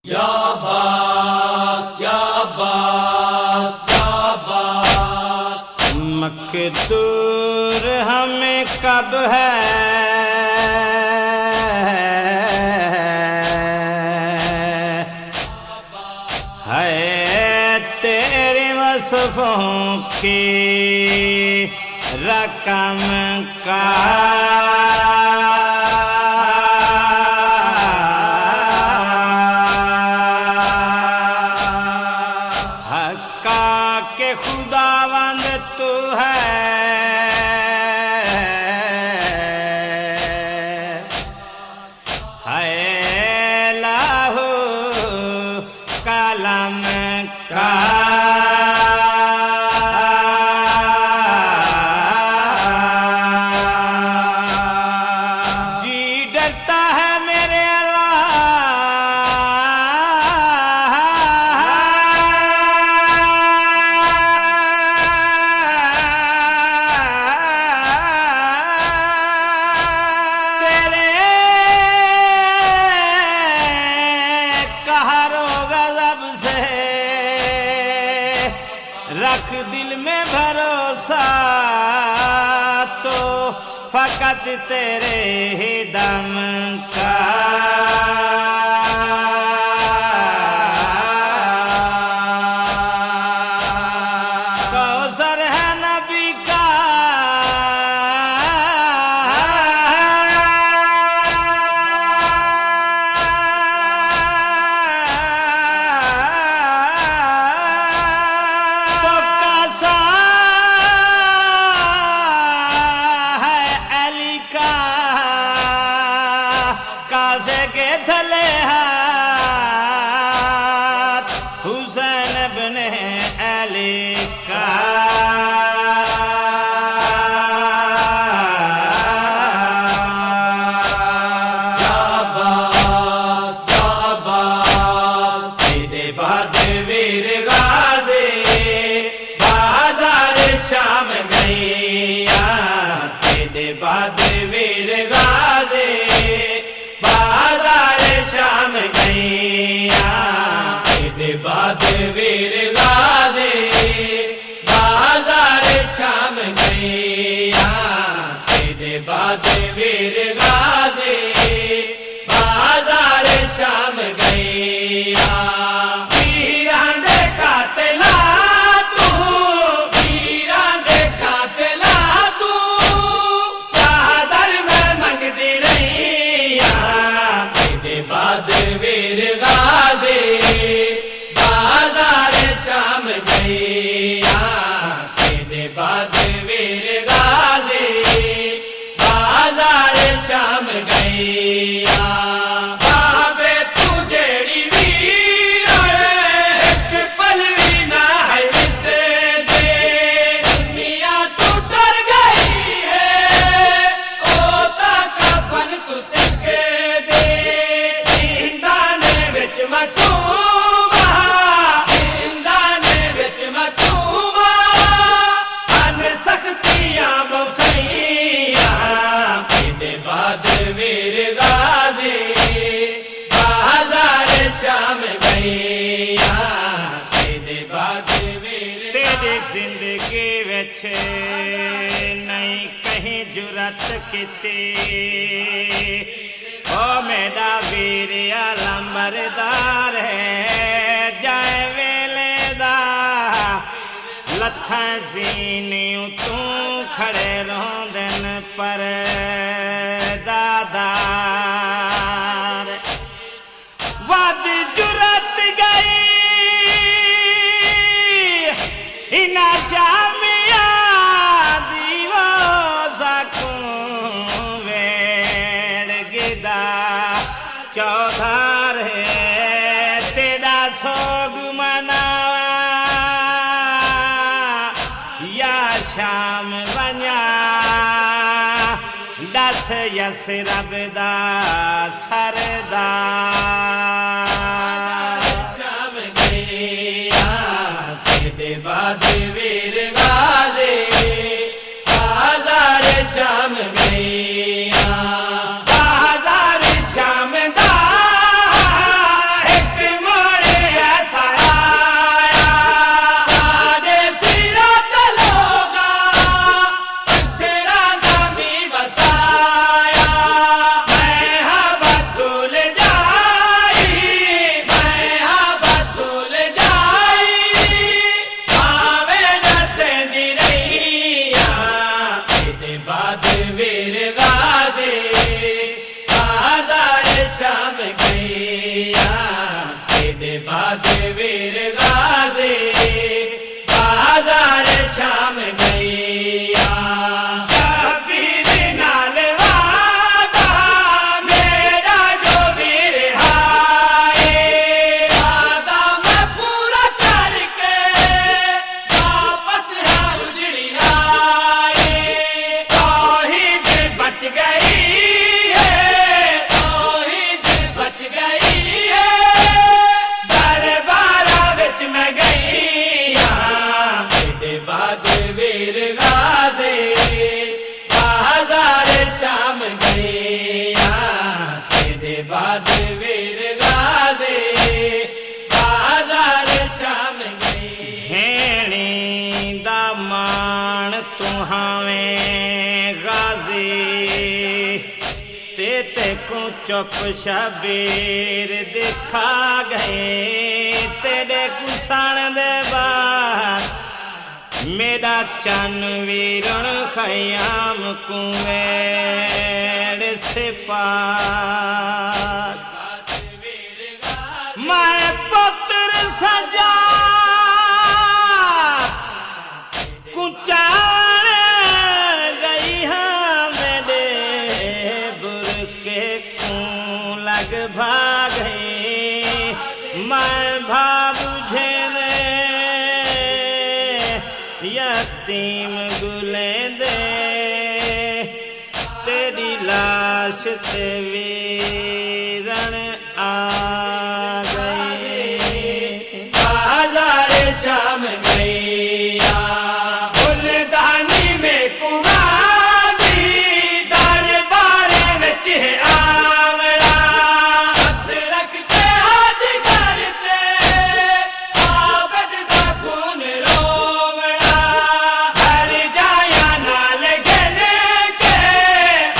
یا عباس یا عباس یا عباس، مقدور ہمیں کب ہے تیرے وصفوں کی رقم کا کہ خداوند تو ہے لاہو کلم کا جی ڈرتا ہے میرے رکھ دل میں بھروسہ تو فقط تیرے ہی دم کا کوثر ہے نبی کا کاسے کے تھلے ہاتھ حسین ابن علی کا یا عباس یا عباس، تیرے بعد ویر غازی بازار شام گئیا، تیرے بعد ویر غازی بازار شام گئیا، تیرے بعد ویر غازی بازار شام گئیا، تیرے بعد ویر غازی بازار شام گئیا۔ ویران دے قاتلا تو، ویران دے قاتلا تو، چادر میں منگ دی رہی بعد ویر غازی بازار شام گئیا، تیرے بعد ویر غازی بازار شام گئیا۔ بابے تو جیڑی ویر ایک پل بھی نہ ہے مس دے، دنیا تو ڈر گئی ہے اوتا کفن تو سکے دے، بعد ویر غازی بازار شام گئیا، تیرے بعد ویر تیری زندگی وچ نہیں کہیں جرت کیتی، او میرا ویر علمبردار ہے جائے ویلے دا لتھاں زینیوں تو کھڑے روندن پر دادار ود جرت گئی اینا شامیا دیو سکوں ویڑ گدا چودھار ہے تیرا سوگ مناوا یا شام بنیا دس یسرب دا سردار شام گئیا، تیرے بعد ویر غازی بازار شام گئیا، بازار شام دا ایک بعد ویر غازی بازار شام گئی شبیر نال وعدہ میرا جو ویر ہائے وعدہ میں پورا کر کے واپس اجڑی آئے توحید بچ گئی ہے توحید بچ گئی ہے دربارہ وچ میں گئی میرے بعد ویر غازی بازار شام گئی تیرے بعد ویر غازی بازار شام گئی بھیڑی دا مان تہاویں غازی تے کو چپ شبیر دکھا گئے تیرے کو سان دے بعد میرا چن ویرن خیام کنویر سپاہ میں پتر سجا کچان گئی ہاں میرے برکے کوں لگ بھاگے میں بھابجھے یتیم گلیں دے تیری لاش تے ویرن آ گئی بازار شام گئی گلدانی میں کمازی دربار وچ ہے آوڑا ہاتھ رکھ کے حج کرتے عابد دا خون رووڑا ہر جایا نال گن کے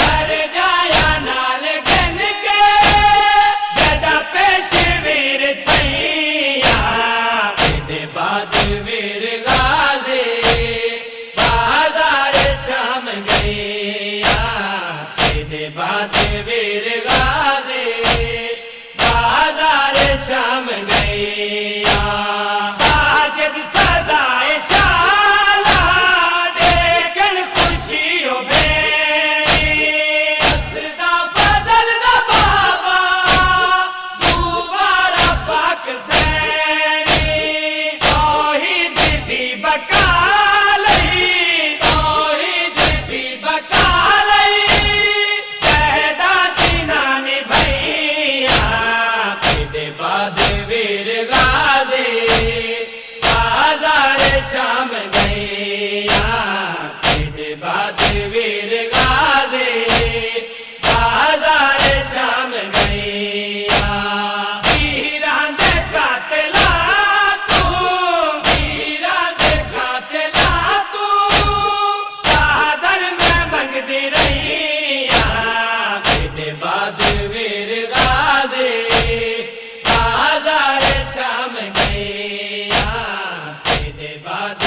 ہر جایا نال گن کے جدا پیش ویر تھیا تیرے بعد ویر غازی بازار شام گئی تیرے بعد ویر غازی بازار شام گئی ساجد سدائے شالا دیکھن خوشی ہو بیڑی اسدا فضل دا بابا دوبارہ پاک سینی توحید دی بقا لئی توحید دی بقا لئی عہدہ جینا نبھیا تیرے بعد ویر غازی بازار شام گئی تیرے بعد ویر غازی بازار شام گئی پیران دے قاتلا تو پیران دے قاتلا تو بہادر میں منگدی رہی تیرے بعد ویر غازی بازار شام گئی تیرے بعد